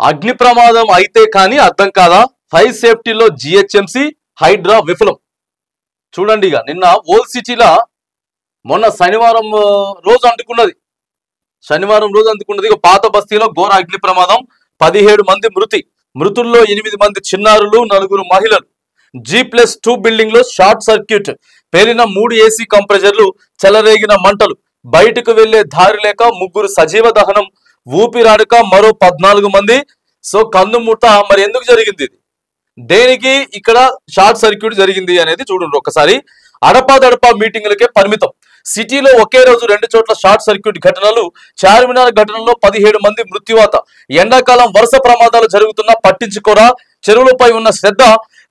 అగ్ని ప్రమాదం అయితే కానీ అర్థం కాదా? ఫైర్ సేఫ్టీలో జిహెచ్ఎంసి హైడ్రా విఫలం. చూడండి, ఇక నిన్న ఓల్డ్ సిటీలో మొన్న శనివారం రోజు అంటుకున్నది. ఇక పాత బస్తీలో ఘోర అగ్ని ప్రమాదం, 17 మంది మృతుల్లో 8 మంది చిన్నారులు, 4 మహిళలు. G+2 బిల్డింగ్ లో షార్ట్ సర్క్యూట్, పేలిన 3 ఏసీ కంప్రెసర్లు, చెలరేగిన మంటలు, బయటకు వెళ్లే దారి లేక 3 సజీవ దహనం, ఊపిరాడక మరో 14 మంది. సో కన్నుముట్ట. మరి ఎందుకు జరిగింది ఇది? దేనికి ఇక్కడ షార్ట్ సర్క్యూట్ జరిగింది అనేది చూడండి ఒకసారి. అడపాదడపా మీటింగులకే పరిమితం. సిటీలో ఒకే రోజు 2 చోట్ల షార్ట్ సర్క్యూట్ ఘటనలు. చార్మినార్ ఘటనలో 17 మంది మృత్యువాత. ఎండాకాలం వరుస ప్రమాదాలు జరుగుతున్నా పట్టించుకోరా? చెరువులపై ఉన్న శ్రద్ధ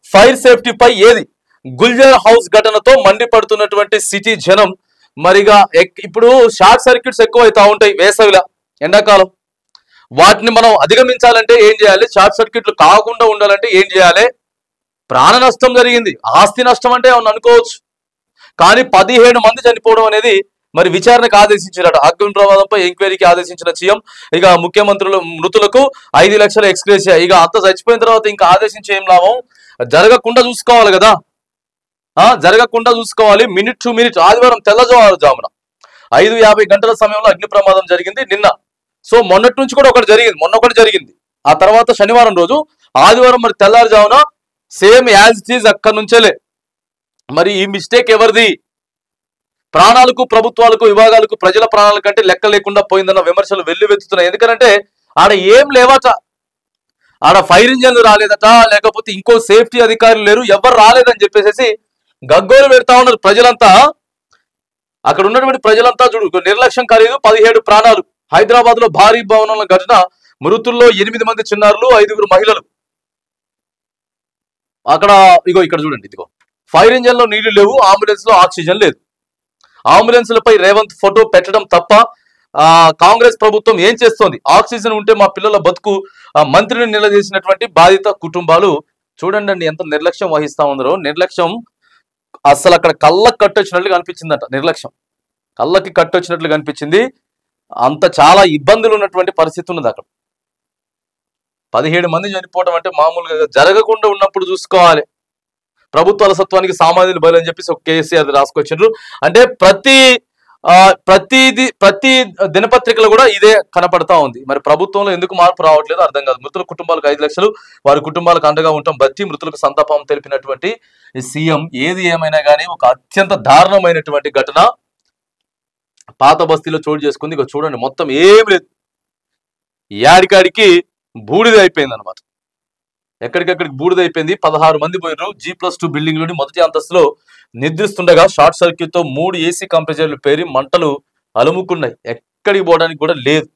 ఫైర్ సేఫ్టీపై ఏది? గుల్జర్ హౌస్ ఘటనతో మండిపడుతున్నటువంటి సిటీ జనం. మరిగా ఇప్పుడు షార్ట్ సర్క్యూట్స్ ఎక్కువ అవుతా ఉంటాయి వేసవిలా, ఎండాకాలం. వాటిని మనం అధిగమించాలంటే ఏం చేయాలి? షార్ట్ సర్క్యూట్లు కాకుండా ఉండాలంటే ఏం చేయాలి? ప్రాణ నష్టం జరిగింది, ఆస్తి నష్టం అంటే ఏమన్నా అనుకోవచ్చు, కానీ 17 మంది చనిపోవడం అనేది మరి విచారణకు ఆదేశించారట. అగ్ని ప్రమాదంపై ఎంక్వైరీకి ఆదేశించిన సీఎం. ఇక ముఖ్యమంత్రులు మృతులకు 5 లక్షల ఎక్స్గ్రేషియా. ఇక అంత చచ్చిపోయిన తర్వాత ఇంకా ఆదేశించి ఏం లాభం? జరగకుండా చూసుకోవాలి కదా, జరగకుండా చూసుకోవాలి. Minute to minute. ఆదివారం తెల్లవారుజామున 5:50 గంటల సమయంలో అగ్ని ప్రమాదం జరిగింది నిన్న. సో మొన్నటి నుంచి కూడా మొన్న ఒకటి జరిగింది. ఆ తర్వాత శనివారం రోజు, ఆదివారం మరి తెల్లారుజామున సేమ్ యాజ్ ఇట్ ఈజ్ అక్కడి నుంచేలే. మరి ఈ మిస్టేక్ ఎవరిది? ప్రాణాలకు, ప్రభుత్వాలకు, విభాగాలకు, ప్రజల ప్రాణాల కంటే లెక్క లేకుండా పోయిందన్న విమర్శలు వెల్లువెత్తుతున్నాయి. ఎందుకంటే ఆడ ఏం లేవట, ఆడ ఫైర్ ఇంజన్లు రాలేదట, లేకపోతే ఇంకో సేఫ్టీ అధికారులు లేరు, ఎవరు రాలేదని చెప్పేసి గగ్గోలు పెడతా ఉన్నారు ప్రజలంతా. అక్కడ ఉన్నటువంటి ప్రజలంతా చూడు, నిర్లక్ష్యం ఖరీదు 17 ప్రాణాలు. హైదరాబాద్ లో భారీ భవనాల ఘటన, మృతుల్లో 8 మంది చిన్నారులు, 5 మహిళలు. అక్కడ ఇక్కడ చూడండి, ఫైర్ ఇంజన్ లో నీళ్లు లేవు, అంబులెన్స్ లో ఆక్సిజన్ లేదు. అంబులెన్స్లపై రేవంత్ ఫోటో పెట్టడం తప్ప కాంగ్రెస్ ప్రభుత్వం ఏం చేస్తోంది? ఆక్సిజన్ ఉంటే మా పిల్లల బతుకు. మంత్రిని నిలదీసినటువంటి బాధిత కుటుంబాలు. చూడండి ఎంత నిర్లక్ష్యం వహిస్తా ఉందరో. నిర్లక్ష్యం అసలు అక్కడ కళ్ళకి కట్టొచ్చినట్లుగా అనిపించిందట. నిర్లక్ష్యం కళ్ళకి కట్టొచ్చినట్లు కనిపించింది. అంత చాలా ఇబ్బందులు ఉన్నటువంటి పరిస్థితి ఉన్నది అక్కడ. 17 మంది చనిపోవడం అంటే మామూలుగా జరగకుండా ఉన్నప్పుడు చూసుకోవాలి. ప్రభుత్వ అలసత్వానికి సామాన్యులు బయలు చెప్పేసి ఒక కేసీఆర్ రాసుకొచ్చిండ్రు. అంటే ప్రతి దినపత్రికలు కూడా ఇదే కనపడతా ఉంది. మరి ప్రభుత్వంలో ఎందుకు మార్పు రావట్లేదు అర్థం కాదు. మృతుల కుటుంబాలకు 5 లక్షలు, వారి కుటుంబాలకు అండగా ఉంటాం బట్టి మృతులకు సంతాపం తెలిపినటువంటి సీఎం. ఏది ఏమైనా కానీ ఒక అత్యంత దారుణమైనటువంటి ఘటన పాత బస్తీలో చోటు చేసుకుంది. ఇక చూడండి, మొత్తం ఏం లేదు, యాడికాడికి బూడిద అయిపోయింది అనమాట. ఎక్కడికెక్కడికి బూడిదైపోయింది. 16 మంది పోయినారు. G+2 బిల్డింగ్ లోని మొదటి అంతస్తులో నిద్రిస్తుండగా షార్ట్ సర్క్యూట్ తో 3 ఏసీ కంప్రెసర్లు పేరి మంటలు అలుముకున్నాయి. ఎక్కడికి పోవడానికి కూడా లేదు.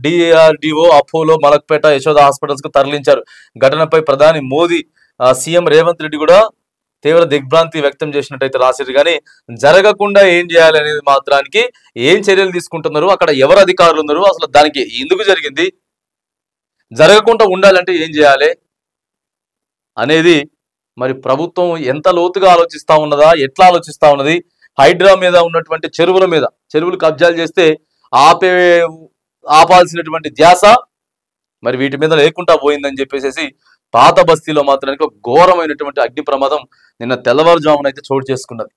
DRDO, Apollo, Malakpet, Yashoda hospitals కు తరలించారు. ఘటనపై ప్రధాని మోదీ, సీఎం రేవంత్ రెడ్డి కూడా తీవ్ర దిగ్భ్రాంతి వ్యక్తం చేసినట్టయితే రాశారు. కానీ జరగకుండా ఏం చేయాలి అనేది మాత్రానికి ఏం చర్యలు తీసుకుంటున్నారు, అక్కడ ఎవరు అధికారులు ఉన్నారు, అసలు దానికి ఎందుకు జరిగింది, జరగకుండా ఉండాలంటే ఏం చేయాలి అనేది మరి ప్రభుత్వం ఎంత లోతుగా ఆలోచిస్తా ఉన్నదా, ఎట్లా ఆలోచిస్తా ఉన్నది? హైడ్రా మీద ఉన్నటువంటి చెరువులు కబ్జాలు చేస్తే ఆపాల్సినటువంటి ధ్యాస మరి వీటి మీద లేకుండా పోయిందని చెప్పేసి పాత బస్తీలో మాత్రానికి ఒక ఘోరమైనటువంటి అగ్ని ప్రమాదం నిన్న తెల్లవారుజామున అయితే చోటు చేసుకున్నది.